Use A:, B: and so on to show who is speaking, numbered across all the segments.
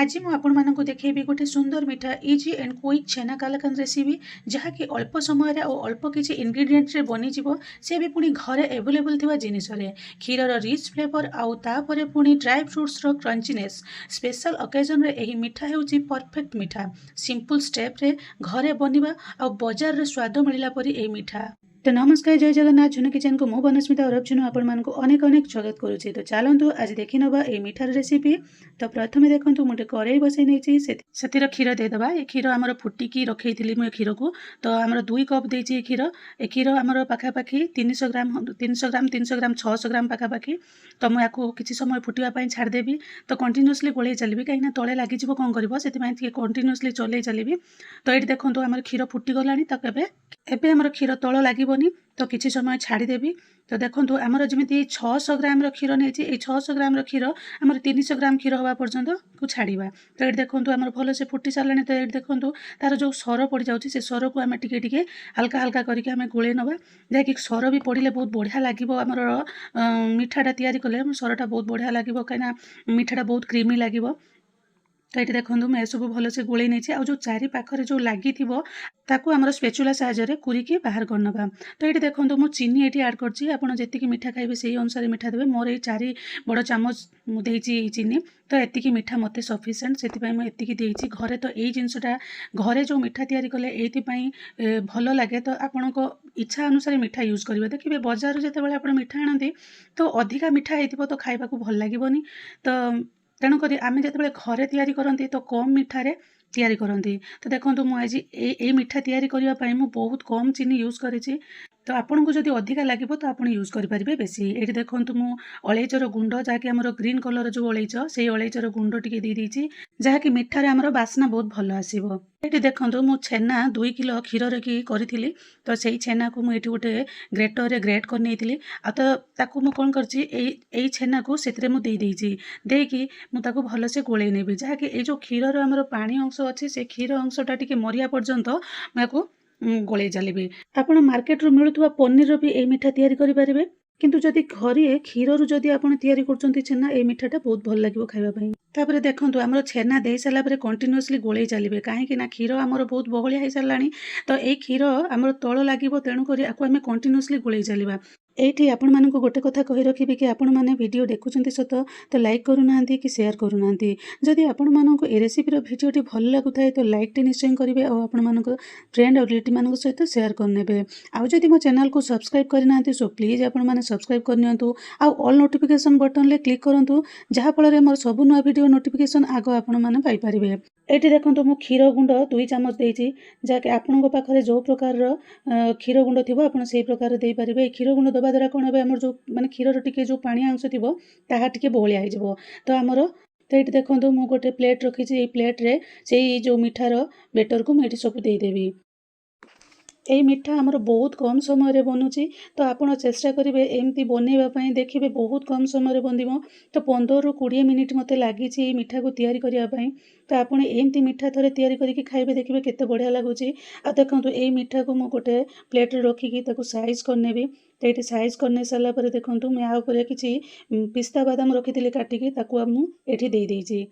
A: आज ମୁଁ ଆପଣମାନଙ୍କୁ ଦେଖେଇବି ଗୋଟେ ସୁନ୍ଦର ମିଠା easy and quick chhena kalakand recipe ଯାହାକି ଅଳ୍ପ ସମୟରେ ଆଉ ଅଳ୍ପ କିଛି ଇନଗ୍ରିଡିଏଣ୍ଟରେ ବନିଯିବ ସେ ବି ପୁଣି ଘରେ ଆଭେଲେବଲ୍ ଥିବା ଜିନିଷରେ କ୍ଷୀରର ରିଚ୍ ଫ୍ଲେଭର ଆଉ ତାପରେ ପୁଣି ଡ୍ରାଏ ଫ୍ରୁଟ୍ସର କ୍ରଞ୍ଚିନେସ୍ ସ୍ପେଶାଲ ଅକେଜନରେ ଏହି ମିଠା ହେଉଛି ପରଫେକ୍ଟ ମିଠା ସିମ୍ପଲ ଷ୍ଟେପ୍ରେ ଘରେ ବନିବା ଆଉ ବଜାରରେ ସ୍ୱାଦ ମିଳିଲା ପରି ଏହି ମିଠା। तो नमस्कार जय जगन्नाथ झुनु किचन को मु बनस्मिता अरब झुनु आपण मानक अनेक अनेक स्वागत करुचे। तो चलतु आज देखि नबा ए मिठार रेसिपी। तो प्रथमे देखंतु मुटे कड़ाई बसै नेछि सेतिर क्षीर देदबा। ए क्षीर हमर फुटिकी रखैथिली मु ए क्षीर को तो हमर 2 कप देछि ए क्षीर हमर पाखा पाखी 300 ग्राम 300 ग्राम 600 ग्राम पाखा पाखी। तो मु याको किछि समय फुटिवा पई छाड़ देबी। तो कंटीन्यूअसली गोळै चलबी काईना तळे लागि जिवो कोन करबो सेति पई के कंटीन्यूअसली चलै चलबी। तो एठी देखंतु हमर क्षीर फुटी गलानी। तो एबे हमर क्षीर तळ लागिबोनी तो किछि समय छाड़ी देबी। तो देखंतु हमर जेमिति 600 ग्राम रो क्षीर नेछि ए 600 ग्राम रो क्षीर हमर 300 ग्राम क्षीर होबा पर्यंत को छाड़ीबा। तो एठी देखंतु हमर भलो से फुटी सारलानी। तो एठी देखंतु तार जो सर पड़ी जाउछि से सर को हमें टिके टिके हल्का हल्का करके हमें गोळे नबा जाकि सर भी पड़िले बहुत बढ़िया लागिबो। हमर मिठाटा तयारी कले सरटा बहुत बढ़िया लागिबो काइना मिठाटा बहुत क्रीमी लागिबो। तो ये देखो मैं सब भलसे गोल नहीं आ जो चारि पाखरे जो लगी ताकू आमर स्पेचुला साहाय्य कुरिकी बाहर करनबा। तो ये देखो मु चीनी ये आड करछि आपण जेतिकी मिठा खाइबे से अनुसार मिठा देबे। मोर ये 4 बड़ चामच देछि चीनी। तो एतिकी मिठा मते सफिशिएंट से एतिकी देछि घरे। तो यही जिनसटा घरे जो मिठा तयारी कले एइथिपई भल लगे। तो आपण को इच्छा अनुसार मिठा यूज करिवे। देखिबे बाजार जेतेबेले आपण मिठा आनंदी तो अधिका मिठा हेतिबो तो खाइबा को भल लागिबोनी। तो तेणुक आम जो घरे तैयारी करती तो कम मिठारे तैयारी करती। तो देखो मुझे ये मिठा तैयारी करने मु बहुत कम चीनी यूज करी। तो आपन को जदि अधिका लगे तो आप यूज करेंगे बेसी। ये देखो मु अलैचर गुंड जहाँकि आम ग्रीन कलर जो अलैच से अलैचर गुंड टी देदेछि जहाँकि मिठार आमर बास्ना बहुत भल आसो। ये देखो मु छेना 2 किलो क्षीर की करी। तो से छेना को मुझे गोटे ग्रेटर ग्रेट कर नहीं तो मुझे कौन कर छेना को से देकी मुझे भलसे गोल नेबी जहाँकि ये जो क्षीर आमर पानी अंश अच्छे से क्षीर अंशटा टी मरिया पर्यंत मुझे गोल चलिए। आपण मार्केट रू मिलुवा पनीर भी ये मिठा तैयारी करें किंतु जदि घरे क्षीर रू जदि आपण तैयारी करछंती छेना ए मिठाटा बहुत भल लागिवो खाइबा पई। तापरे देखंतु हमर छेना देई साला परे कंटीन्यूअसली गोळै चलिबे काहे ना क्षीर हमर बहुत बहलिया हे सालानी। तो ए क्षीर हमर तळ लागिवो तेणु करी आकु हमें कंटीन्यूअसली गोळै चलिबा। एठी आपण मानको गोटे कथा कहि रखिबे कि आपण माने वीडियो देखुचंती सत तो लाइक करू नांती कि शेयर करू नांती। जदि आपण मानको ए रेसिपी रो वीडियोटी भल लागुथाय तो लाइक टे निश्चय करिवे और आपण मानको फ्रेंड और रिलेटिव मानको सहित शेयर करनेबे। आ जदि मो चैनल को सब्सक्राइब करि नांती सो प्लीज आपण माने सब्सक्राइब करनियंतु आ ऑल नोटिफिकेशन बटन ले क्लिक करंतु जहा फल रे मोर सब नया वीडियो नोटिफिकेशन आगो आपण माने पाई परिबे। एठी देखंतु मु क्षीर गुंड 2 चामच देछि जाके आपनको पाखरे जो प्रकार रो क्षीर गुंड थिबो आपण सेही प्रकार देई परिबे। क्षीर गुंड दबा द्वारा कोन होबे हमर जो माने क्षीर टिके जो पानी अंश थिबो ताहा टिके बहलिया हो जिवो। तो हमर तो ये देखो मु गोटे प्लेट रखी प्लेट रे से जो मिठार बेटर को मुझे सब देदेवी। यही मिठा आमर बहुत कम समय बनुची। तो आपड़ चेष्टा करेंगे एमती बनवाई देखिए बहुत कम समय बनो। तो 15 ରୁ 20 मिनिट मत लगी मिठा को तैयारी करने। तो आपड़ एमती मिठा थे तैयारी करके खाइबे देखिए केते बढ़िया लगुच। आ देखो यही मिठा को मुझे गोटे प्लेट रखिकी साइज करनेबी। तो ये साइज करने सारापर देखूँ मैं आउे कि पिस्ता बादाम रखी काटिकी मुझे देदेछि।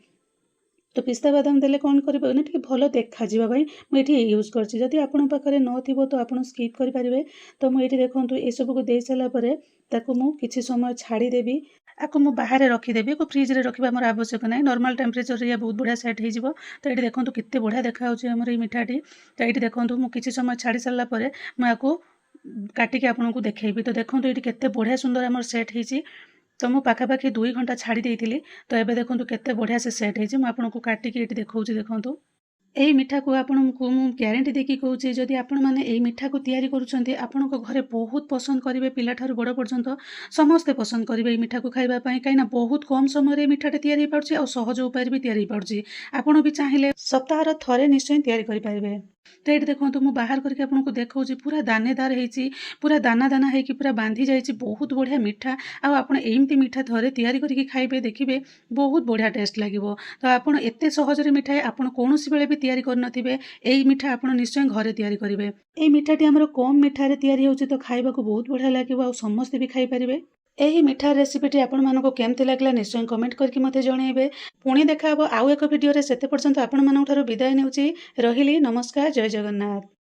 A: तो पिस्ता बादाम देले कौन करेंगे ना कि भल देखा भाई मुझे यूज करछि। जदि आपण पाखरे नथिबो तो आपण स्किप करि परिबे। तो मुझे देखूँ ये सब को दे सारा पर ताकू मु किछि समय छाड़ी देबी। आपको मु बाहर रखीदेवी को फ्रिज रे रखिबा मोर आवश्यक नहीं नॉर्मल टेम्परेचर रे बहुत बढ़िया सेट हो जिवो। तो ये देखूँ केते बढ़िया देखा होछि हमर ई मिठाटी। तो ये देखूँ मु किछि समय छाड़ी सारा पर मुझे काटिकी आपको देखैबी। तो देखूँ ये केते बढ़िया सुंदर हमर सेट होइछि। तो मु पाखापाखि 2 घंटा छाड़ी देइथिली। तो एबे देखंतु केते बढ़िया से सेट होइछि। मु आपनको काटिकी एठी देखौछि देखंतु। एही मिठा को आपनको मु ग्यारंटी देकी कहूछि जदि आपण माने एही मिठा को तैयारी करूछंती आपनको घरे बहुत पसंद करिवे। पिला ठारू बड़ पर्यंत समस्ते पसंद करिवे एही मिठा को खाइबा पई काइना बहुत कम समय रे मिठाटे तैयारी हो पाउछि और सहज उपाय भी तैयारी हो पाउछि। आपण भी चाहिले सप्ताह रे थरे निश्चय तैयारी करि पारिबे। तो ये देखो मु बाहर करके आपको देखौछि पूरा दानेदार होइछि पूरा दाना दाना होइकि पूरा बांधी जाइछि बहुत बढ़िया मिठा। आ आपण एमती मिठा थरे तैयारी करके खाइबे देखिबे बहुत बढ़िया टेस्ट लागिवो। तो आपण एते सहज रे मिठा आपण कोनोसी बेले भी तैयारी कर नथिबे एही मिठा आपण निश्चय घरे तैयारी करिवे। एही मिठाटी हमर कम मिठारे तैयारी होछि तो खाइबा को बहुत बढ़िया लागिवो और समस्त भी खाइ परिबे। ଏହି ମିଠା ରେସିପିଟି ଆପଣମାନଙ୍କୁ କେମିତି ଲାଗିଲା ନିଶ୍ଚୟ କମେଣ୍ଟ କରିକି ମୋତେ ଜଣାଇବେ। ପୁଣି ଦେଖା ହେବ ଆଉ ଏକ ଭିଡ଼ିଓରେ। ସେତେ ପର୍ଯ୍ୟନ୍ତ ଆପଣମାନଙ୍କଠାରୁ ବିଦାୟ ନେଉଛି। ରହିଲି, ନମସ୍କାର, ଜୟ ଜଗନ୍ନାଥ।